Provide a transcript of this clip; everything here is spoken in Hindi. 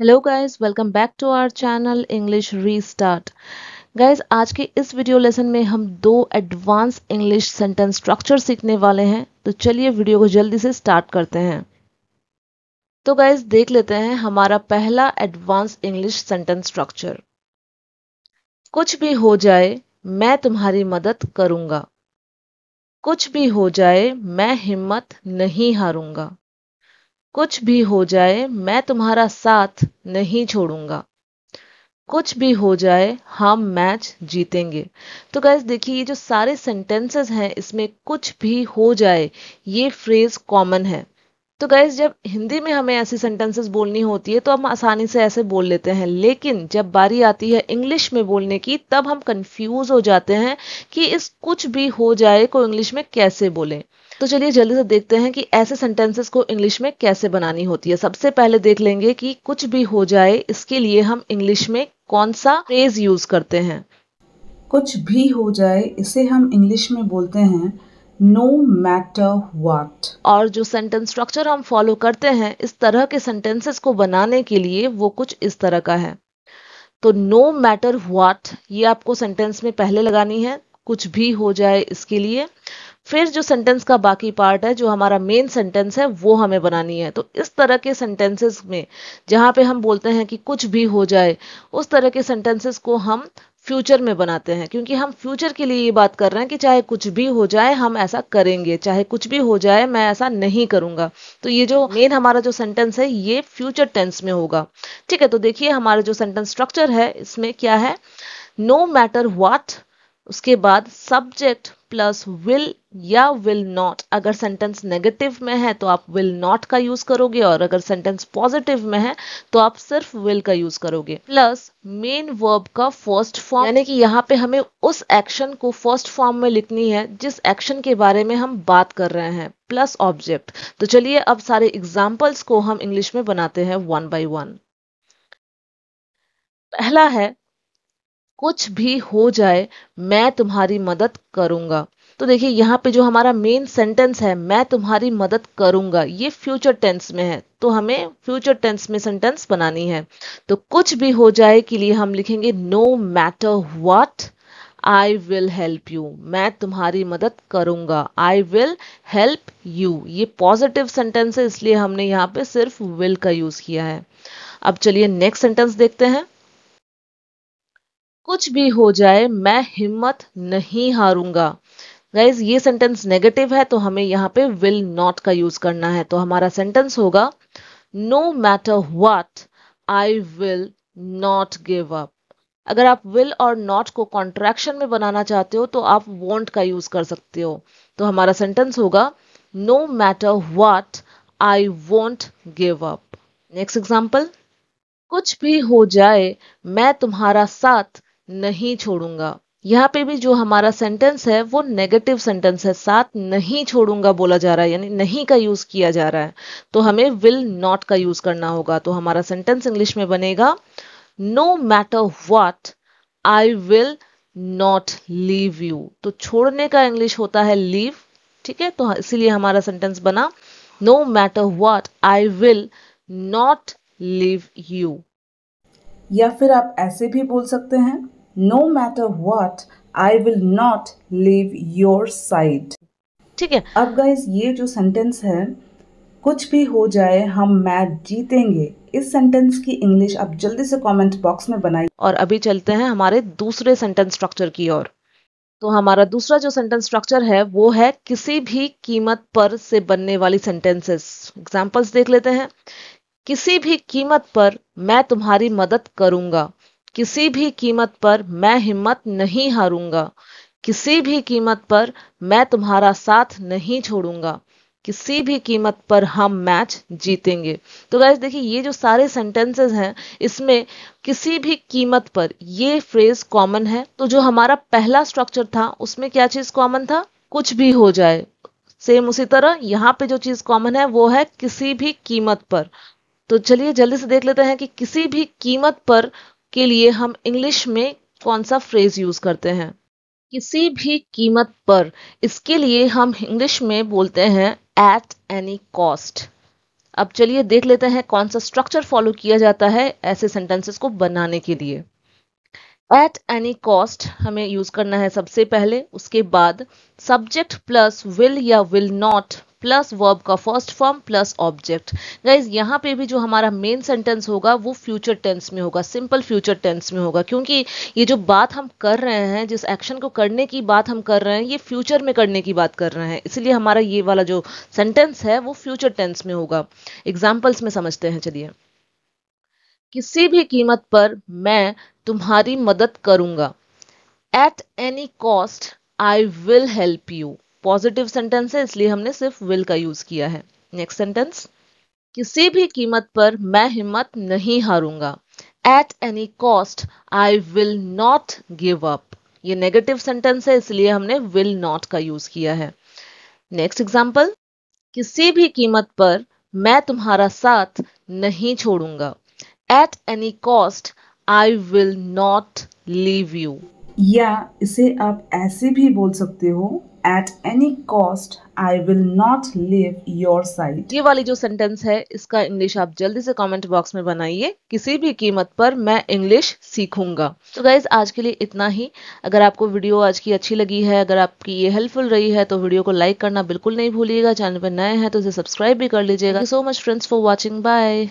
Hello guys, welcome back to our channel English restart. Guys, आज के इस वीडियो लेसन में हम दो एडवांस इंग्लिश सेंटेंस स्ट्रक्चर सीखने वाले हैं। तो चलिए वीडियो को जल्दी से स्टार्ट करते हैं। तो गाइस, देख लेते हैं हमारा पहला एडवांस इंग्लिश सेंटेंस स्ट्रक्चर। कुछ भी हो जाए, मैं तुम्हारी मदद करूंगा। कुछ भी हो जाए, मैं हिम्मत नहीं हारूंगा। कुछ भी हो जाए, मैं तुम्हारा साथ नहीं छोड़ूंगा। कुछ भी हो जाए, हम मैच जीतेंगे। तो गाइस देखिए, ये जो सारे सेंटेंसेस हैं इसमें कुछ भी हो जाए ये फ्रेज कॉमन है। तो गाइस, जब हिंदी में हमें ऐसी सेंटेंसेस बोलनी होती है तो हम आसानी से ऐसे बोल लेते हैं, लेकिन जब बारी आती है इंग्लिश में बोलने की तब हम कंफ्यूज हो जाते हैं कि इस कुछ भी हो जाए को इंग्लिश में कैसे बोलें। तो चलिए जल्दी से देखते हैं कि ऐसे सेंटेंसेस को इंग्लिश में कैसे बनानी होती है। सबसे पहले देख लेंगे कि कुछ भी हो जाए इसके लिए हम इंग्लिश में कौन सा फ्रेज यूज करते हैं। कुछ भी हो जाए इसे हम इंग्लिश में बोलते हैं नो मैटर व्हाट। और जो सेंटेंस स्ट्रक्चर हम फॉलो करते हैं इस तरह के सेंटेंसेस को बनाने के लिए वो कुछ इस तरह का है। तो नो मैटर व्हाट ये आपको सेंटेंस में पहले लगानी है, कुछ भी हो जाए इसके लिए। फिर जो सेंटेंस का बाकी पार्ट है, जो हमारा मेन सेंटेंस है, वो हमें बनानी है। तो इस तरह के सेंटेंसेस में जहां पे हम बोलते हैं कि कुछ भी हो जाए, उस तरह के सेंटेंसेस को हम फ्यूचर में बनाते हैं, क्योंकि हम फ्यूचर के लिए ये बात कर रहे हैं कि चाहे कुछ भी हो जाए हम ऐसा करेंगे, चाहे कुछ भी हो जाए मैं ऐसा नहीं करूंगा। तो ये जो मेन हमारा जो सेंटेंस है ये फ्यूचर टेंस में होगा। ठीक है, तो देखिए हमारा जो सेंटेंस स्ट्रक्चर है इसमें क्या है, नो मैटर व्हाट, उसके बाद सब्जेक्ट प्लस विल या विल नॉट। अगर सेंटेंस नेगेटिव में है तो आप विल नॉट का यूज करोगे, और अगर सेंटेंस पॉजिटिव में है तो आप सिर्फ विल का यूज करोगे, प्लस मेन वर्ब का फर्स्ट फॉर्म, यानी कि यहाँ पे हमें उस एक्शन को फर्स्ट फॉर्म में लिखनी है जिस एक्शन के बारे में हम बात कर रहे हैं, प्लस ऑब्जेक्ट। तो चलिए अब सारे एग्जाम्पल्स को हम इंग्लिश में बनाते हैं वन बाय वन। पहला है, कुछ भी हो जाए मैं तुम्हारी मदद करूंगा। तो देखिए यहाँ पे जो हमारा मेन सेंटेंस है मैं तुम्हारी मदद करूंगा, ये फ्यूचर टेंस में है, तो हमें फ्यूचर टेंस में सेंटेंस बनानी है। तो कुछ भी हो जाए के लिए हम लिखेंगे no matter what I will help you. मैं तुम्हारी मदद करूंगा, आई विल हेल्प यू। ये पॉजिटिव सेंटेंस है इसलिए हमने यहाँ पे सिर्फ विल का यूज किया है। अब चलिए नेक्स्ट सेंटेंस देखते हैं। कुछ भी हो जाए मैं हिम्मत नहीं हारूंगा। गाइज ये सेंटेंस नेगेटिव है तो हमें यहाँ पे विल नॉट का यूज करना है। तो हमारा सेंटेंस होगा no matter what I will not give up. अगर आप विल और नॉट को कॉन्ट्रैक्शन में बनाना चाहते हो तो आप वॉन्ट का यूज कर सकते हो। तो हमारा सेंटेंस होगा no matter what I won't give up. Next example, कुछ भी हो जाए मैं तुम्हारा साथ नहीं छोड़ूंगा। यहाँ पे भी जो हमारा सेंटेंस है वो नेगेटिव सेंटेंस है, साथ नहीं छोड़ूंगा बोला जा रहा है, यानी नहीं का यूज किया जा रहा है। तो हमें विल नॉट का यूज करना होगा। तो हमारा सेंटेंस इंग्लिश में बनेगा no matter what I will not leave you. तो छोड़ने का इंग्लिश होता है लीव। ठीक है, तो इसीलिए हमारा सेंटेंस बना no matter what I will not leave you. या फिर आप ऐसे भी बोल सकते हैं no matter what I will not leave your side. ठीक है, अब गाइस ये जो सेंटेंस है कुछ भी हो जाए हम मैच जीतेंगे, इस सेंटेंस की इंग्लिश आप जल्दी से कमेंट बॉक्स में बनाइए। और अभी चलते हैं हमारे दूसरे सेंटेंस स्ट्रक्चर की ओर। तो हमारा दूसरा जो सेंटेंस स्ट्रक्चर है वो है किसी भी कीमत पर से बनने वाली सेंटेंसेस। एग्जांपल्स देख लेते हैं। किसी भी कीमत पर मैं तुम्हारी मदद करूंगा। किसी भी कीमत पर मैं हिम्मत नहीं हारूंगा। किसी भी कीमत पर मैं तुम्हारा साथ नहीं छोड़ूंगा। किसी भी कीमत पर हम मैच जीतेंगे। तो गाइस देखिए, ये जो सारे सेंटेंसेस हैं इसमें किसी भी कीमत पर ये फ्रेज कॉमन है। तो जो हमारा पहला स्ट्रक्चर था उसमें क्या चीज कॉमन था, कुछ भी हो जाए। सेम उसी तरह यहाँ पे जो चीज कॉमन है वो है किसी भी कीमत पर। तो चलिए जल्दी से देख लेते हैं कि किसी भी कीमत पर के लिए हम इंग्लिश में कौन सा फ्रेज यूज करते हैं। किसी भी कीमत पर, इसके लिए हम इंग्लिश में बोलते हैं एट एनी कॉस्ट। अब चलिए देख लेते हैं कौन सा स्ट्रक्चर फॉलो किया जाता है ऐसे सेंटेंसेस को बनाने के लिए। एट एनी कॉस्ट हमें यूज करना है सबसे पहले, उसके बाद सब्जेक्ट प्लस विल या विल नॉट प्लस वर्ब का first form plus object. Guys यहाँ पे भी जो हमारा मेन सेंटेंस होगा वो फ्यूचर टेंस में होगा, सिंपल फ्यूचर टेंस में होगा, क्योंकि ये जो बात हम कर रहे हैं, जिस एक्शन को करने की बात हम कर रहे हैं, ये फ्यूचर में करने की बात कर रहे हैं, इसलिए हमारा ये वाला जो सेंटेंस है वो फ्यूचर टेंस में होगा। एग्जाम्पल्स में समझते हैं चलिए। किसी भी कीमत पर मैं तुम्हारी मदद करूंगा। Eight any cost I will help you. Positive sentence है इसलिए हमने सिर्फ विल का यूज किया है। नेक्स्ट सेंटेंस, किसी भी कीमत पर मैं हिम्मत नहीं हारूंगा। At any cost I will not give up. ये नेगेटिव सेंटेंस है इसलिए हमने विल नॉट का यूज किया है। नेक्स्ट एग्जाम्पल, किसी भी कीमत पर मैं तुम्हारा साथ नहीं छोड़ूंगा। At any cost, I will not leave you. या इसे आप ऐसे भी बोल सकते हो, eight any cost I will not leave your side. ये वाली जो सेंटेंस है इसका इंग्लिश आप जल्दी से कमेंट बॉक्स में बनाइए। किसी भी कीमत पर मैं इंग्लिश सीखूंगा। तो गाइज आज के लिए इतना ही। अगर आपको वीडियो आज की अच्छी लगी है, अगर आपकी ये हेल्पफुल रही है तो वीडियो को लाइक करना बिल्कुल नहीं भूलिएगा। चैनल पर नए हैं तो इसे सब्सक्राइब भी कर लीजिएगा। So much friends for watching, bye.